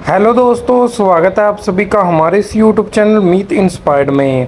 Hello दोस्तों, स्वागत है आप सभी का हमारे इस यूट्यूब चैनल मीत इंस्पायर्ड में।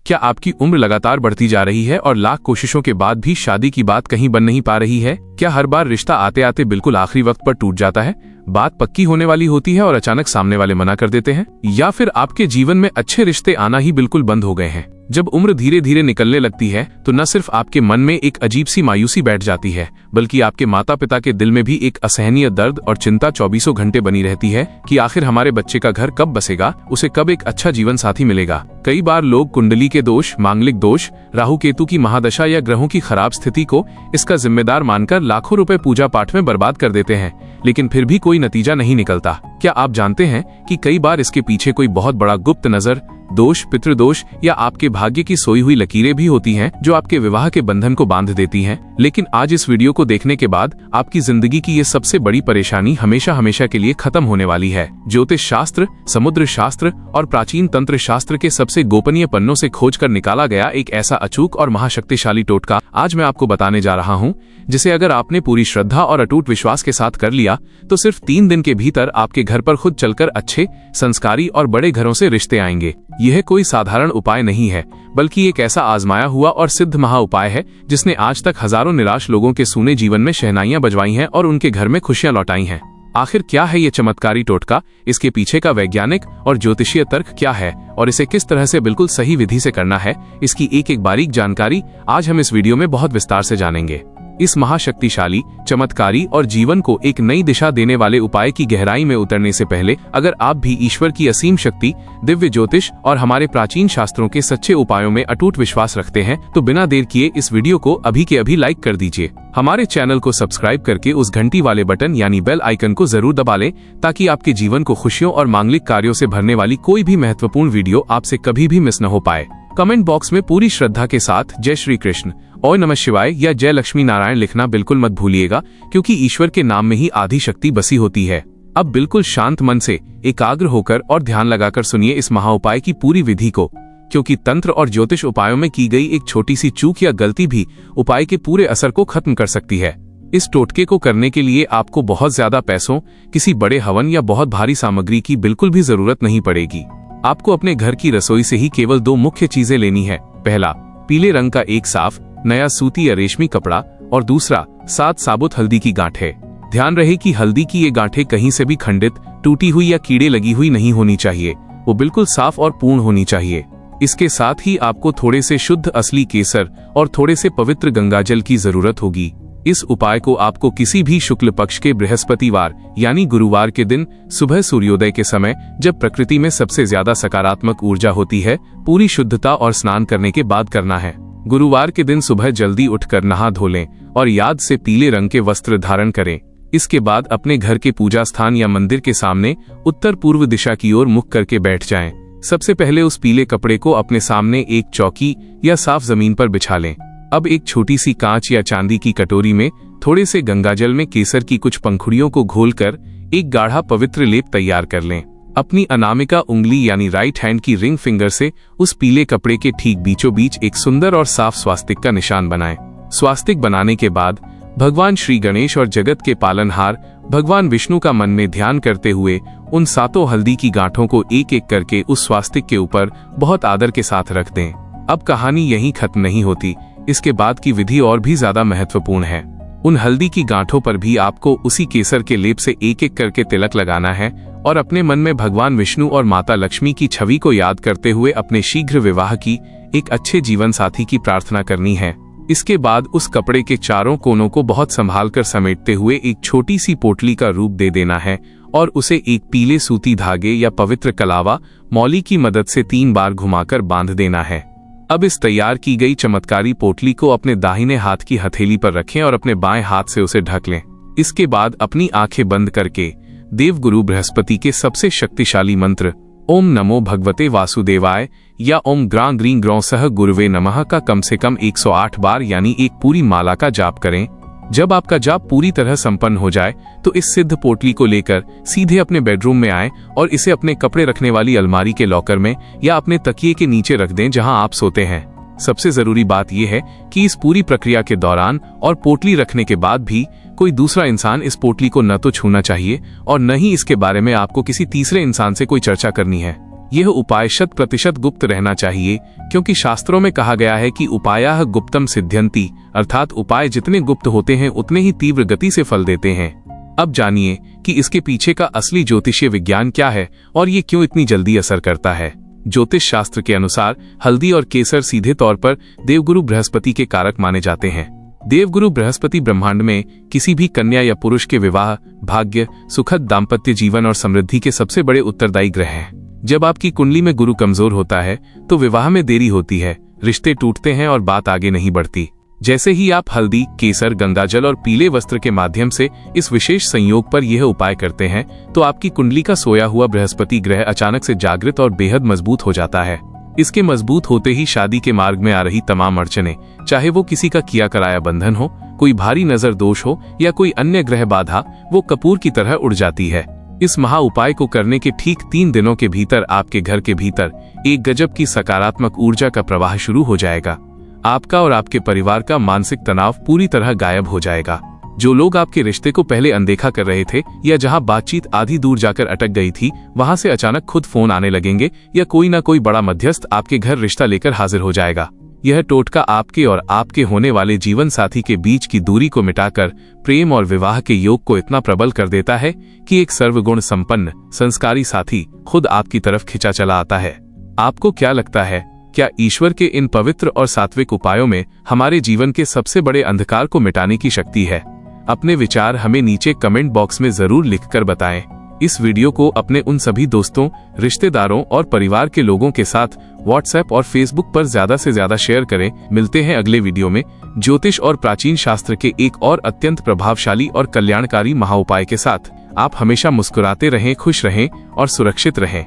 क्या आपकी उम्र लगातार बढ़ती जा रही है और लाख कोशिशों के बाद भी शादी की बात कहीं बन नहीं पा रही है? क्या हर बार रिश्ता आते आते बिल्कुल आखिरी वक्त पर टूट जाता है, बात पक्की होने वाली होती है और अचानक सामने वाले मना कर देते हैं? या फिर आपके जीवन में अच्छे रिश्ते आना ही बिल्कुल बंद हो गए हैं? जब उम्र धीरे धीरे निकलने लगती है तो न सिर्फ आपके मन में एक अजीब सी मायूसी बैठ जाती है, बल्कि आपके माता पिता के दिल में भी एक असहनीय दर्द और चिंता 24 घंटे बनी रहती है कि आखिर हमारे बच्चे का घर कब बसेगा, उसे कब एक अच्छा जीवन साथी मिलेगा। कई बार लोग कुंडली के दोष, मांगलिक दोष, राहु केतु की महादशा या ग्रहों की खराब स्थिति को इसका जिम्मेदार मानकर लाखों रुपए पूजा पाठ में बर्बाद कर देते हैं, लेकिन फिर भी कोई नतीजा नहीं निकलता। क्या आप जानते हैं कि कई बार इसके पीछे कोई बहुत बड़ा गुप्त नजर, दोष, पितृदोष या आपके भाग्य की सोई हुई लकीरें भी होती हैं जो आपके विवाह के बंधन को बांध देती हैं। लेकिन आज इस वीडियो को देखने के बाद आपकी जिंदगी की ये सबसे बड़ी परेशानी हमेशा हमेशा के लिए खत्म होने वाली है। ज्योतिष शास्त्र, समुद्र शास्त्र और प्राचीन तंत्र शास्त्र के सबसे गोपनीय पन्नों से खोजकर निकाला गया एक ऐसा अचूक और महाशक्तिशाली टोटका आज मैं आपको बताने जा रहा हूँ, जिसे अगर आपने पूरी श्रद्धा और अटूट विश्वास के साथ कर लिया तो सिर्फ 3 दिन के भीतर आपके घर पर खुद चलकर अच्छे, संस्कारी और बड़े घरों से रिश्ते आएंगे। यह कोई साधारण उपाय नहीं है, बल्कि एक ऐसा आजमाया हुआ और सिद्ध महा उपाय है जिसने आज तक हजारों निराश लोगों के सूने जीवन में शहनाइयां बजवाई हैं और उनके घर में खुशियां लौटाई हैं। आखिर क्या है ये चमत्कारी टोटका, इसके पीछे का वैज्ञानिक और ज्योतिषीय तर्क क्या है और इसे किस तरह से बिल्कुल सही विधि से करना है, इसकी एक एक बारीक जानकारी आज हम इस वीडियो में बहुत विस्तार से जानेंगे। इस महाशक्तिशाली, चमत्कारी और जीवन को एक नई दिशा देने वाले उपाय की गहराई में उतरने से पहले अगर आप भी ईश्वर की असीम शक्ति, दिव्य ज्योतिष और हमारे प्राचीन शास्त्रों के सच्चे उपायों में अटूट विश्वास रखते हैं तो बिना देर किए इस वीडियो को अभी के अभी लाइक कर दीजिए। हमारे चैनल को सब्सक्राइब करके उस घंटी वाले बटन यानी बेल आइकन को जरूर दबा लें, ताकि आपके जीवन को खुशियों और मांगलिक कार्यों से भरने वाली कोई भी महत्वपूर्ण वीडियो आपसे कभी भी मिस न हो पाए। कमेंट बॉक्स में पूरी श्रद्धा के साथ जय श्री कृष्ण, ओम नमः शिवाय या जय लक्ष्मी नारायण लिखना बिल्कुल मत भूलिएगा, क्योंकि ईश्वर के नाम में ही आदि शक्ति बसी होती है। अब बिल्कुल शांत मन से एकाग्र होकर और ध्यान लगाकर सुनिए इस महाउपाय की पूरी विधि को, क्योंकि तंत्र और ज्योतिष उपायों में की गई एक छोटी सी चूक या गलती भी उपाय के पूरे असर को खत्म कर सकती है। इस टोटके को करने के लिए आपको बहुत ज्यादा पैसों, किसी बड़े हवन या बहुत भारी सामग्री की बिल्कुल भी जरूरत नहीं पड़ेगी। आपको अपने घर की रसोई से ही केवल 2 मुख्य चीजें लेनी है। पहला, पीले रंग का एक साफ नया सूती या रेशमी कपड़ा और दूसरा 7 साबुत हल्दी की गांठें। ध्यान रहे कि हल्दी की ये गांठें कहीं से भी खंडित, टूटी हुई या कीड़े लगी हुई नहीं होनी चाहिए, वो बिल्कुल साफ और पूर्ण होनी चाहिए। इसके साथ ही आपको थोड़े से शुद्ध असली केसर और थोड़े से पवित्र गंगाजल की जरूरत होगी। इस उपाय को आपको किसी भी शुक्ल पक्ष के बृहस्पतिवार यानी गुरुवार के दिन सुबह सूर्योदय के समय, जब प्रकृति में सबसे ज्यादा सकारात्मक ऊर्जा होती है, पूरी शुद्धता और स्नान करने के बाद करना है। गुरुवार के दिन सुबह जल्दी उठकर नहा धो लें और याद से पीले रंग के वस्त्र धारण करें। इसके बाद अपने घर के पूजा स्थान या मंदिर के सामने उत्तर पूर्व दिशा की ओर मुख करके बैठ जाएं। सबसे पहले उस पीले कपड़े को अपने सामने एक चौकी या साफ जमीन पर बिछा लें। अब एक छोटी सी कांच या चांदी की कटोरी में थोड़े से गंगाजल में केसर की कुछ पंखुड़ियों को घोलकर एक गाढ़ा पवित्र लेप तैयार कर लें। अपनी अनामिका उंगली यानी राइट हैंड की रिंग फिंगर से उस पीले कपड़े के ठीक बीचों बीच एक सुंदर और साफ स्वास्तिक का निशान बनाएं। स्वास्तिक बनाने के बाद भगवान श्री गणेश और जगत के पालनहार भगवान विष्णु का मन में ध्यान करते हुए उन 7 हल्दी की गांठों को एक एक करके उस स्वास्तिक के ऊपर बहुत आदर के साथ रख दें। अब कहानी यहीं खत्म नहीं होती, इसके बाद की विधि और भी ज्यादा महत्वपूर्ण है। उन हल्दी की गांठों पर भी आपको उसी केसर के लेप से एक एक करके तिलक लगाना है और अपने मन में भगवान विष्णु और माता लक्ष्मी की छवि को याद करते हुए अपने शीघ्र विवाह की, एक अच्छे जीवन साथी की प्रार्थना करनी है। इसके बाद उस कपड़े के चारों कोनों को बहुत संभाल कर समेटते हुए एक छोटी सी पोटली का रूप दे देना है और उसे एक पीले सूती धागे या पवित्र कलावा, मौली की मदद से 3 बार घुमाकर बांध देना है। अब इस तैयार की गई चमत्कारी पोटली को अपने दाहिने हाथ की हथेली पर रखें और अपने बाएं हाथ से उसे ढक लें। इसके बाद अपनी आंखें बंद करके देवगुरु बृहस्पति के सबसे शक्तिशाली मंत्र ओम नमो भगवते वासुदेवाय या ओम ग्रां ग्रीं ग्रौं सह गुरुवे नमः का कम से कम 108 बार यानी एक पूरी माला का जाप करें। जब आपका जाप पूरी तरह संपन्न हो जाए तो इस सिद्ध पोटली को लेकर सीधे अपने बेडरूम में आएं और इसे अपने कपड़े रखने वाली अलमारी के लॉकर में या अपने तकिए के नीचे रख दें जहां आप सोते हैं। सबसे जरूरी बात यह है कि इस पूरी प्रक्रिया के दौरान और पोटली रखने के बाद भी कोई दूसरा इंसान इस पोटली को न तो छूना चाहिए और न ही इसके बारे में आपको किसी तीसरे इंसान से कोई चर्चा करनी है। यह उपाय 100% गुप्त रहना चाहिए, क्योंकि शास्त्रों में कहा गया है कि उपायः गुप्तम सिद्ध्यन्ति, अर्थात उपाय जितने गुप्त होते हैं उतने ही तीव्र गति से फल देते हैं। अब जानिए कि इसके पीछे का असली ज्योतिषीय विज्ञान क्या है और ये क्यों इतनी जल्दी असर करता है। ज्योतिष शास्त्र के अनुसार हल्दी और केसर सीधे तौर पर देवगुरु बृहस्पति के कारक माने जाते हैं। देवगुरु बृहस्पति ब्रह्मांड में किसी भी कन्या या पुरुष के विवाह, भाग्य, सुखद दाम्पत्य जीवन और समृद्धि के सबसे बड़े उत्तरदायी ग्रह हैं। जब आपकी कुंडली में गुरु कमजोर होता है तो विवाह में देरी होती है, रिश्ते टूटते हैं और बात आगे नहीं बढ़ती। जैसे ही आप हल्दी, केसर, गंगाजल और पीले वस्त्र के माध्यम से इस विशेष संयोग पर यह उपाय करते हैं तो आपकी कुंडली का सोया हुआ बृहस्पति ग्रह अचानक से जागृत और बेहद मजबूत हो जाता है। इसके मजबूत होते ही शादी के मार्ग में आ रही तमाम अड़चने, चाहे वो किसी का किया कराया बंधन हो, कोई भारी नजर दोष हो या कोई अन्य ग्रह बाधा, वो कपूर की तरह उड़ जाती है। इस महा उपाय को करने के ठीक 3 दिनों के भीतर आपके घर के भीतर एक गजब की सकारात्मक ऊर्जा का प्रवाह शुरू हो जाएगा। आपका और आपके परिवार का मानसिक तनाव पूरी तरह गायब हो जाएगा। जो लोग आपके रिश्ते को पहले अनदेखा कर रहे थे या जहां बातचीत आधी दूर जाकर अटक गई थी, वहां से अचानक खुद फोन आने लगेंगे या कोई ना कोई बड़ा मध्यस्थ आपके घर रिश्ता लेकर हाजिर हो जाएगा। यह टोटका आपके और आपके होने वाले जीवन साथी के बीच की दूरी को मिटाकर प्रेम और विवाह के योग को इतना प्रबल कर देता है कि एक सर्वगुण संपन्न संस्कारी साथी खुद आपकी तरफ खिंचा चला आता है। आपको क्या लगता है, क्या ईश्वर के इन पवित्र और सात्विक उपायों में हमारे जीवन के सबसे बड़े अंधकार को मिटाने की शक्ति है? अपने विचार हमें नीचे कमेंट बॉक्स में जरूर लिखकर बताएं। इस वीडियो को अपने उन सभी दोस्तों, रिश्तेदारों और परिवार के लोगों के साथ व्हाट्सएप और फेसबुक पर ज्यादा से ज्यादा शेयर करें। मिलते हैं अगले वीडियो में ज्योतिष और प्राचीन शास्त्र के एक और अत्यंत प्रभावशाली और कल्याणकारी महाउपाय के साथ। आप हमेशा मुस्कुराते रहें, खुश रहें और सुरक्षित रहें।